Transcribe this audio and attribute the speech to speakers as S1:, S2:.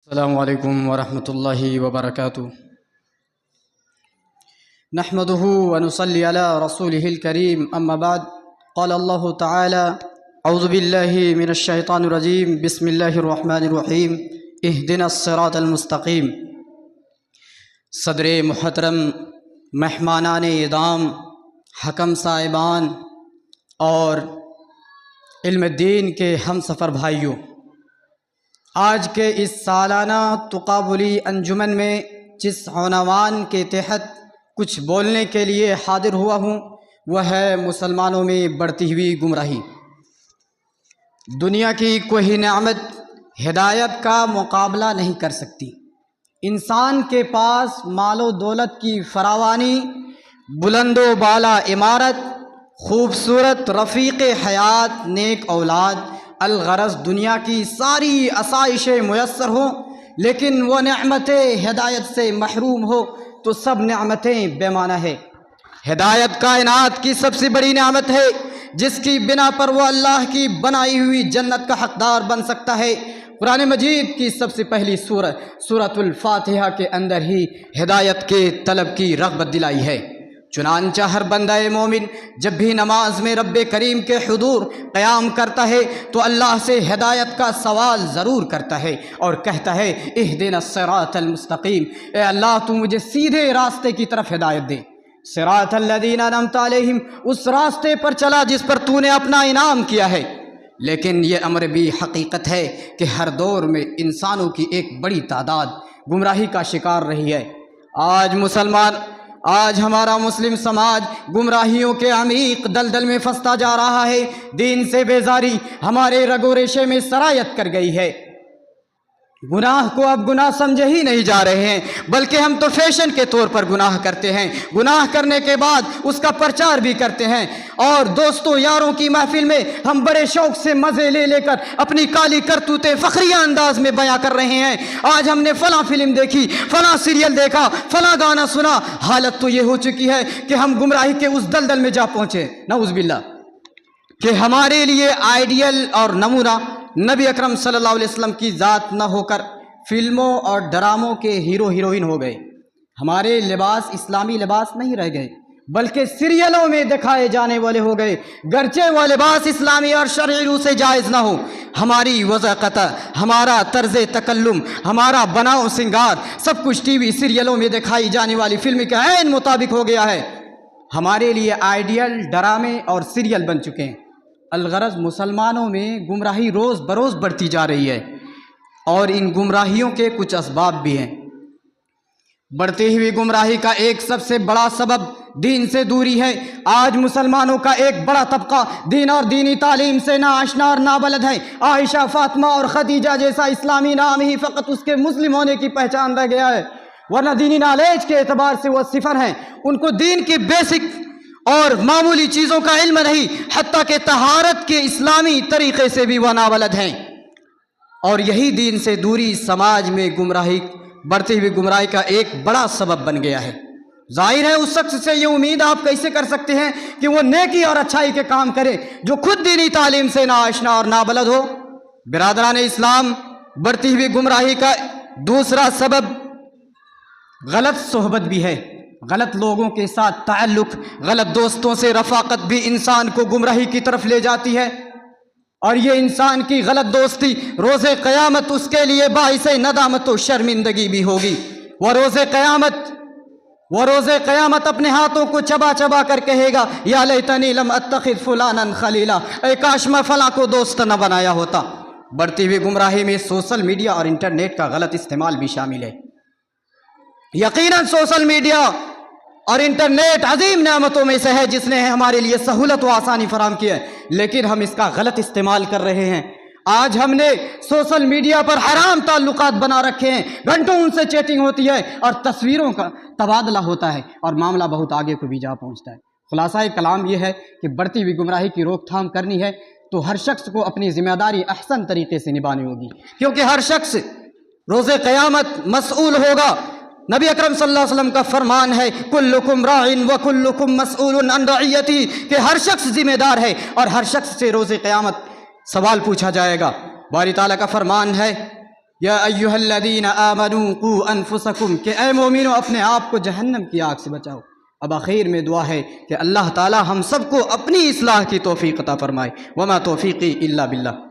S1: السلام علیکم ورحمۃ اللہ وبرکاتہ۔ نحمده ونصلي على رسوله الكريم اما بعد قال الله تعالى اعوذ باللہ من الشیطان الرجیم بسم اللہ الرحمن الرحیم اہدنا الصراط المستقیم۔ صدر محترم، مہمانان اعظام، حکم صاحبان اور علم دین کے ہم سفر بھائیوں، آج کے اس سالانہ تقابلی انجمن میں جس عنوان کے تحت کچھ بولنے کے لیے حاضر ہوا ہوں وہ ہے مسلمانوں میں بڑھتی ہوئی گمراہی۔ دنیا کی کوئی نعمت ہدایت کا مقابلہ نہیں کر سکتی۔ انسان کے پاس مال و دولت کی فراوانی، بلند و بالا عمارت، خوبصورت رفیق حیات، نیک اولاد، الغرض دنیا کی ساری آسائشیں میسر ہوں، لیکن وہ نعمت ہدایت سے محروم ہو تو سب نعمتیں بے معنی ہے۔ ہدایت کائنات کی سب سے بڑی نعمت ہے، جس کی بنا پر وہ اللہ کی بنائی ہوئی جنت کا حقدار بن سکتا ہے۔ قرآن مجید کی سب سے پہلی سورۃ الفاتحہ کے اندر ہی ہدایت کے طلب کی رغبت دلائی ہے۔ چنانچہ ہر بندہ مومن جب بھی نماز میں رب کریم کے حضور قیام کرتا ہے تو اللہ سے ہدایت کا سوال ضرور کرتا ہے اور کہتا ہے اہدنا الصراط المستقیم، اے اللہ تو مجھے سیدھے راستے کی طرف ہدایت دے۔ صراط الذین انعمت علیہم، اس راستے پر چلا جس پر تو نے اپنا انعام کیا ہے۔ لیکن یہ امر بھی حقیقت ہے کہ ہر دور میں انسانوں کی ایک بڑی تعداد گمراہی کا شکار رہی ہے۔ آج ہمارا مسلم سماج گمراہیوں کے عمیق دلدل میں پھنستا جا رہا ہے۔ دین سے بیزاری ہمارے رگ و ریشے میں سرایت کر گئی ہے۔ گناہ کو اب گناہ سمجھے ہی نہیں جا رہے ہیں، بلکہ ہم تو فیشن کے طور پر گناہ کرتے ہیں۔ گناہ کرنے کے بعد اس کا پرچار بھی کرتے ہیں، اور دوستوں یاروں کی محفل میں ہم بڑے شوق سے مزے لے لے کر اپنی کالی کرتوتیں فخریہ انداز میں بیاں کر رہے ہیں۔ آج ہم نے فلاں فلم دیکھی، فلاں سیریل دیکھا، فلاں گانا سنا۔ حالت تو یہ ہو چکی ہے کہ ہم گمراہی کے اس دلدل میں جا پہنچے، نعوذ باللہ، کہ ہمارے لیے آئیڈیل اور نمونہ نبی اکرم صلی اللہ علیہ وسلم کی ذات نہ ہو کر فلموں اور ڈراموں کے ہیرو ہیروئن ہو گئے۔ ہمارے لباس اسلامی لباس نہیں رہ گئے، بلکہ سیریلوں میں دکھائے جانے والے ہو گئے، گرچہ وہ لباس اسلامی اور شرعی روح سے جائز نہ ہو۔ ہماری وضاقت، ہمارا طرز تکلم، ہمارا بناؤ سنگار، سب کچھ ٹی وی سیریلوں میں دکھائی جانے والی فلم کے عین مطابق ہو گیا ہے۔ ہمارے لیے آئیڈیل ڈرامے اور سیریل بن چکے ہیں۔ الغرض مسلمانوں میں گمراہی روز بروز بڑھتی جا رہی ہے، اور ان گمراہیوں کے کچھ اسباب بھی ہیں۔ بڑھتی ہوئی گمراہی کا ایک سب سے بڑا سبب دین سے دوری ہے۔ آج مسلمانوں کا ایک بڑا طبقہ دین اور دینی تعلیم سے ناآشنا اور نابلد ہے۔ عائشہ، فاطمہ اور خدیجہ جیسا اسلامی نام ہی فقط اس کے مسلم ہونے کی پہچان رہ گیا ہے، ورنہ دینی نالج کے اعتبار سے وہ صفر ہیں۔ ان کو دین کی بیسک اور معمولی چیزوں کا علم نہیں، حتیٰ کہ طہارت کے اسلامی طریقے سے بھی وہ نابلد ہیں۔ اور یہی دین سے دوری سماج میں بڑھتی ہوئی گمراہی کا ایک بڑا سبب بن گیا ہے۔ ظاہر ہے اس شخص سے یہ امید آپ کیسے کر سکتے ہیں کہ وہ نیکی اور اچھائی کے کام کرے جو خود دینی تعلیم سے ناآشنا اور نابلد ہو۔ برادران اسلام، بڑھتی ہوئی گمراہی کا دوسرا سبب غلط صحبت بھی ہے۔ غلط لوگوں کے ساتھ تعلق، غلط دوستوں سے رفاقت بھی انسان کو گمراہی کی طرف لے جاتی ہے، اور یہ انسان کی غلط دوستی روز قیامت اس کے لیے باعث ندامت و شرمندگی بھی ہوگی۔ وہ روز قیامت اپنے ہاتھوں کو چبا چبا کر کہے گا یا لیتنی لم اتخذ فلانا خلیلا، اے کاش میں فلاں کو دوست نہ بنایا ہوتا۔ بڑھتی ہوئی گمراہی میں سوشل میڈیا اور انٹرنیٹ کا غلط استعمال بھی شامل ہے۔ یقیناً سوشل میڈیا اور انٹرنیٹ عظیم نعمتوں میں سے ہے، جس نے ہمارے لیے سہولت و آسانی فراہم کی ہے، لیکن ہم اس کا غلط استعمال کر رہے ہیں۔ آج ہم نے سوشل میڈیا پر حرام تعلقات بنا رکھے ہیں، گھنٹوں ان سے چیٹنگ ہوتی ہے اور تصویروں کا تبادلہ ہوتا ہے، اور معاملہ بہت آگے کو بھی جا پہنچتا ہے۔ خلاصہ کلام یہ ہے کہ بڑھتی ہوئی گمراہی کی روک تھام کرنی ہے تو ہر شخص کو اپنی ذمہ داری احسن طریقے سے نبھانی ہوگی، کیونکہ ہر شخص روز قیامت مسئول ہوگا۔ نبی اکرم صلی اللہ علیہ وسلم کا فرمان ہے کلکم راع وکلکم مسئول عن رعیتہ، کہ ہر شخص ذمہ دار ہے اور ہر شخص سے روز قیامت سوال پوچھا جائے گا۔ باری تعالیٰ کا فرمان ہے یا ایھا الذین آمنوا قوا انفسکم کہ اے مومنو اپنے آپ کو جہنم کی آگ سے بچاؤ۔ اب آخر میں دعا ہے کہ اللہ تعالی ہم سب کو اپنی اصلاح کی توفیق عطا فرمائے۔ وما توفیقی الا باللہ۔